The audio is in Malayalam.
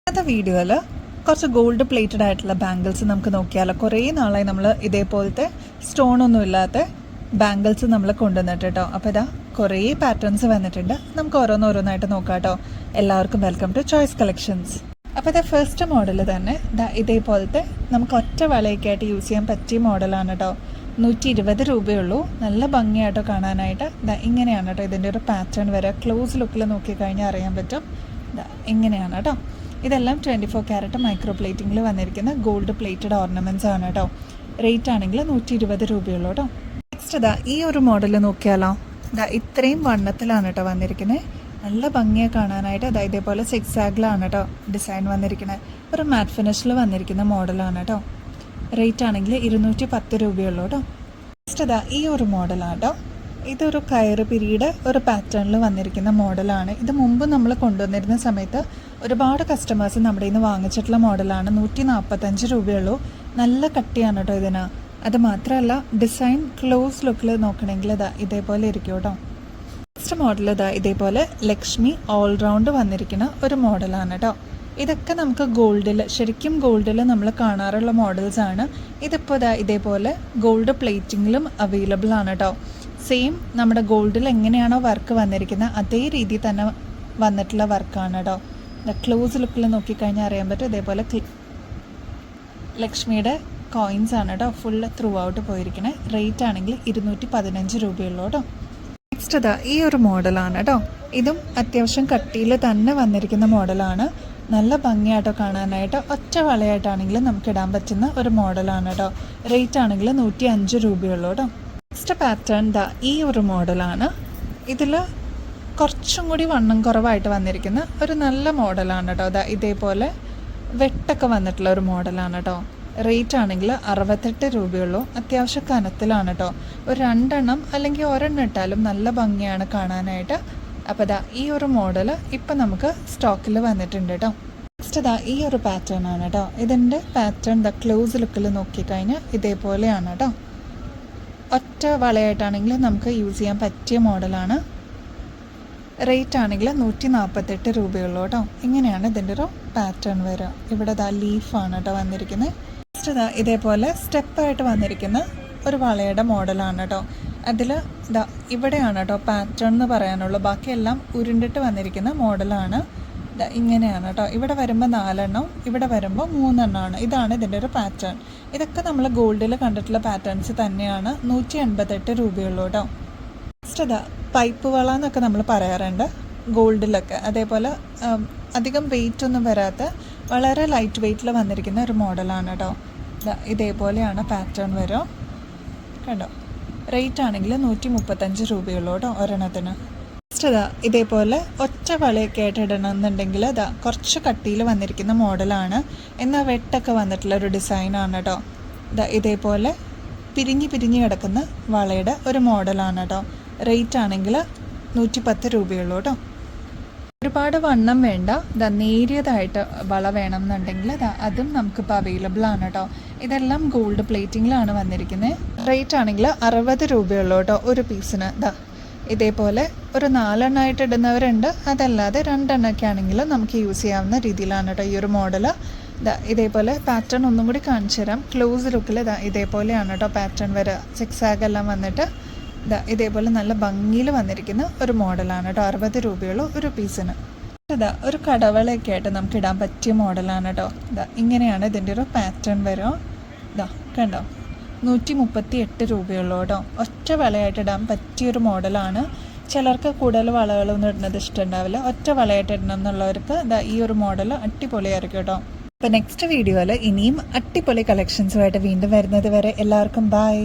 ഇന്നത്തെ വീഡിയോയിൽ കുറച്ച് ഗോൾഡ് പ്ലേറ്റഡ് ആയിട്ടുള്ള ബാംഗിൾസ് നമുക്ക് നോക്കിയാലോ. കുറേ നാളായി നമ്മൾ ഇതേപോലത്തെ സ്റ്റോണൊന്നും ഇല്ലാത്ത ബാംഗിൾസ് നമ്മൾ കൊണ്ടുവന്നിട്ട് കേട്ടോ. അപ്പോൾ ഇതാ കുറേ പാറ്റേൺസ് വന്നിട്ടുണ്ട്. നമുക്ക് ഓരോന്നോരോന്നായിട്ട് നോക്കാം കേട്ടോ. എല്ലാവർക്കും വെൽക്കം ടു ചോയ്സ് കളക്ഷൻസ്. അപ്പോൾ ഇതാ ഫസ്റ്റ് മോഡൽ തന്നെ ഇതേപോലത്തെ നമുക്ക് ഒറ്റ വളയൊക്കെ ആയിട്ട് യൂസ് ചെയ്യാൻ പറ്റിയ മോഡലാണ് കേട്ടോ. 120 രൂപയുള്ളൂ. നല്ല ഭംഗിയായിട്ടോ കാണാനായിട്ട്. ഇങ്ങനെയാണ് കേട്ടോ ഇതിൻ്റെ ഒരു പാറ്റേൺ വരെ. ക്ലോസ് ലുക്കിൽ നോക്കിക്കഴിഞ്ഞാൽ അറിയാൻ പറ്റും. ഇങ്ങനെയാണ് കേട്ടോ. ഇതെല്ലാം 24 ക്യാരറ്റ് മൈക്രോ പ്ലേറ്റിങ്ങിൽ വന്നിരിക്കുന്ന ഗോൾഡ് പ്ലേറ്റഡ് ഓർണമെൻറ്റ്സ് ആണ് കേട്ടോ. റേറ്റ് ആണെങ്കിൽ 120 രൂപയുള്ളൂ കേട്ടോ. നെക്സ്റ്റ് ഈ ഒരു മോഡൽ നോക്കിയാലോ. ഇത്രയും വണ്ണത്തിലാണ് കേട്ടോ വന്നിരിക്കുന്നത്. നല്ല ഭംഗിയെ കാണാനായിട്ട് ഇതേപോലെ സിക്സാഗിലാണ് കേട്ടോ ഡിസൈൻ വന്നിരിക്കുന്നത്. ഒരു മാറ്റ് ഫിനിഷിൽ വന്നിരിക്കുന്ന മോഡലാണ് കേട്ടോ. റേറ്റ് ആണെങ്കിൽ 210 രൂപയുള്ളൂ കേട്ടോ. നെക്സ്റ്റ് ഈ ഒരു മോഡലാണ് കേട്ടോ. ഇതൊരു കയറ് പിരീഡ് ഒരു പാറ്റേണിൽ വന്നിരിക്കുന്ന മോഡലാണ്. ഇത് മുമ്പ് നമ്മൾ കൊണ്ടുവന്നിരുന്ന സമയത്ത് ഒരുപാട് കസ്റ്റമേഴ്സ് നമ്മുടെ നിന്ന് വാങ്ങിച്ചിട്ടുള്ള മോഡലാണ്. 145 രൂപയുള്ളൂ. നല്ല കട്ടിയാണ് കേട്ടോ ഇതിന്. അത് മാത്രമല്ല ഡിസൈൻ ക്ലോസ് ലുക്കിൽ നോക്കണമെങ്കിൽ ഇതേപോലെ ഇരിക്കും കേട്ടോ. നെക്സ്റ്റ് മോഡൽ ഇതേപോലെ ലക്ഷ്മി ഓൾറൗണ്ട് വന്നിരിക്കുന്ന ഒരു മോഡലാണ് കേട്ടോ. ഇതൊക്കെ നമുക്ക് ഗോൾഡിൽ ശരിക്കും ഗോൾഡിൽ നമ്മൾ കാണാറുള്ള മോഡൽസാണ്. ഇതിപ്പോൾ ഇതേപോലെ ഗോൾഡ് പ്ലേറ്റിങ്ങിലും അവൈലബിൾ ആണ് കേട്ടോ. സെയിം നമ്മുടെ ഗോൾഡിൽ എങ്ങനെയാണോ വർക്ക് വന്നിരിക്കുന്നത് അതേ രീതിയിൽ തന്നെ വന്നിട്ടുള്ള വർക്കാണ് കേട്ടോ. ക്ലോസ് ലുക്കിൽ നോക്കിക്കഴിഞ്ഞാൽ അറിയാൻ പറ്റും. ഇതേപോലെ ലക്ഷ്മിയുടെ കോയിൻസ് ആണ് കേട്ടോ ഫുള്ള് ത്രൂ ഔട്ട് പോയിരിക്കണേ. റേറ്റ് ആണെങ്കിൽ 215 രൂപയുള്ളൂ കേട്ടോ. നെക്സ്റ്റ് ഈ ഒരു മോഡലാണ് കേട്ടോ. ഇതും അത്യാവശ്യം കട്ടിയിൽ തന്നെ വന്നിരിക്കുന്ന മോഡലാണ്. നല്ല ഭംഗിയായിട്ടോ കാണാനായിട്ട്. ഒറ്റ വളയായിട്ടാണെങ്കിലും നമുക്ക് ഇടാൻ പറ്റുന്ന ഒരു മോഡലാണ് കേട്ടോ. റേറ്റ് ആണെങ്കിൽ 105 രൂപയുള്ളൂ കേട്ടോ. നെക്സ്റ്റ് പാറ്റേൺ ഈ ഒരു മോഡലാണ്. ഇതിൽ കുറച്ചും കൂടി വണ്ണം കുറവായിട്ട് വന്നിരിക്കുന്ന ഒരു നല്ല മോഡലാണ് കേട്ടോ. ഇതേപോലെ വെട്ടൊക്കെ വന്നിട്ടുള്ള ഒരു മോഡലാണ് കേട്ടോ. റേറ്റ് ആണെങ്കിൽ 68 രൂപയുള്ളൂ. അത്യാവശ്യം കനത്തിലാണ് കേട്ടോ. ഒരു 2 എണ്ണം അല്ലെങ്കിൽ ഒരെണ്ണം ഇട്ടാലും നല്ല ഭംഗിയാണ് കാണാനായിട്ട്. അപ്പോൾ ഈ ഒരു മോഡൽ ഇപ്പം നമുക്ക് സ്റ്റോക്കിൽ വന്നിട്ടുണ്ട് കേട്ടോ. നെക്സ്റ്റ് ഈ ഒരു പാറ്റേൺ ആണ് കേട്ടോ. ഇതിൻ്റെ പാറ്റേൺ ക്ലോസ് ലുക്കിൽ നോക്കിക്കഴിഞ്ഞാൽ ഇതേപോലെയാണ് കേട്ടോ. ഒറ്റ വളയായിട്ടാണെങ്കിൽ നമുക്ക് യൂസ് ചെയ്യാൻ പറ്റിയ മോഡലാണ്. റേറ്റ് ആണെങ്കിൽ 148 രൂപയുള്ളൂ കേട്ടോ. ഇങ്ങനെയാണ് ഇതിൻ്റെ ഒരു പാറ്റേൺ വരിക. ഇവിടെ ലീഫാണ് കേട്ടോ വന്നിരിക്കുന്നത്. നെക്സ്റ്റ് ഇതേപോലെ സ്റ്റെപ്പായിട്ട് വന്നിരിക്കുന്ന ഒരു വളയുടെ മോഡലാണ് കേട്ടോ. അതിൽ ഇവിടെയാണ് കേട്ടോ പാറ്റേൺ എന്ന് പറയാനുള്ളൂ. ബാക്കിയെല്ലാം ഉരുണ്ടിട്ട് വന്നിരിക്കുന്ന മോഡലാണ്. ഇങ്ങനെയാണ് കേട്ടോ. ഇവിടെ വരുമ്പോൾ 4 എണ്ണം, ഇവിടെ വരുമ്പോൾ 3 എണ്ണമാണ്. ഇതാണ് ഇതിൻ്റെ ഒരു പാറ്റേൺ. ഇതൊക്കെ നമ്മൾ ഗോൾഡിൽ കണ്ടിട്ടുള്ള പാറ്റേൺസ് തന്നെയാണ്. 188 രൂപയുള്ളൂ കേട്ടോ. നെക്സ്റ്റ് പൈപ്പ് വള എന്നൊക്കെ നമ്മൾ പറയാറുണ്ട് ഗോൾഡിലൊക്കെ. അതേപോലെ അധികം വെയിറ്റ് ഒന്നും വരാത്ത വളരെ ലൈറ്റ് വെയ്റ്റിൽ വന്നിരിക്കുന്ന ഒരു മോഡലാണ് കേട്ടോ. ഇതേപോലെയാണ് പാറ്റേൺ വരിക കണ്ടോ. റേറ്റ് ആണെങ്കിൽ 135 രൂപയുള്ളൂ കേട്ടോ ഒരെണ്ണത്തിന്. നെക്സ്റ്റ് ഇതേപോലെ ഒറ്റ വളയൊക്കെ ആയിട്ട് ഇടണമെന്നുണ്ടെങ്കിൽ കുറച്ച് കട്ടിയിൽ വന്നിരിക്കുന്ന മോഡലാണ്. എന്നാൽ വെട്ടൊക്കെ വന്നിട്ടുള്ള ഒരു ഡിസൈനാണ് കേട്ടോ. ഇതേപോലെ പിരിഞ്ഞ് കിടക്കുന്ന വളയുടെ ഒരു മോഡലാണ് കേട്ടോ. റേറ്റ് ആണെങ്കിൽ 110 രൂപയുള്ളൂ കേട്ടോ. ഒരുപാട് വണ്ണം വേണ്ട, നേരിയതായിട്ട് വള വേണം എന്നുണ്ടെങ്കിൽ അതും നമുക്കിപ്പോൾ അവൈലബിൾ ആണ് കേട്ടോ. ഇതെല്ലാം ഗോൾഡ് പ്ലേറ്റിങ്ങിലാണ് വന്നിരിക്കുന്നത്. റേറ്റ് ആണെങ്കിൽ 60 രൂപയുള്ളൂ കേട്ടോ ഒരു പീസിന്. ഇതേപോലെ ഒരു 4 എണ്ണമായിട്ട് ഇടുന്നവരുണ്ട്. അതല്ലാതെ 2 എണ്ണമൊക്കെ ആണെങ്കിൽ നമുക്ക് യൂസ് ചെയ്യാവുന്ന രീതിയിലാണ് കേട്ടോ ഈ ഒരു മോഡൽ. ഇതേപോലെ പാറ്റേൺ ഒന്നും കൂടി കാണിച്ചു തരാം. ക്ലോസ് ലുക്കിൽ ഇതേപോലെയാണ് കേട്ടോ പാറ്റേൺ വരിക. സിക്സാഗ് എല്ലാം വന്നിട്ട് ഇതേപോലെ നല്ല ഭംഗിയിൽ വന്നിരിക്കുന്ന ഒരു മോഡലാണ് കേട്ടോ. 60 രൂപയുള്ളൂ ഒരു പീസിന്. ഒരു കടവളയൊക്കെ ആയിട്ട് നമുക്ക് ഇടാൻ പറ്റിയ മോഡലാണ് കേട്ടോ. ഇങ്ങനെയാണ് ഇതിൻ്റെ ഒരു പാറ്റേൺ വരിക. കണ്ടോ. 138 രൂപയുള്ളൂ കേട്ടോ. ഒറ്റ വളയായിട്ട് ഇടാൻ പറ്റിയൊരു മോഡലാണ്. ചിലർക്ക് കൂടുതൽ വളകളൊന്നും ഇടുന്നത് ഇഷ്ടമുണ്ടാവില്ല. ഒറ്റ വളയായിട്ട് ഇടണം എന്നുള്ളവർക്ക് ഈ ഒരു മോഡൽ അടിപൊളിയായിരിക്കും കേട്ടോ. അപ്പോൾ നെക്സ്റ്റ് വീഡിയോയിൽ ഇനിയും അടിപൊളി കളക്ഷൻസുമായിട്ട് വീണ്ടും വരുന്നത് വരെ എല്ലാവർക്കും ബൈ.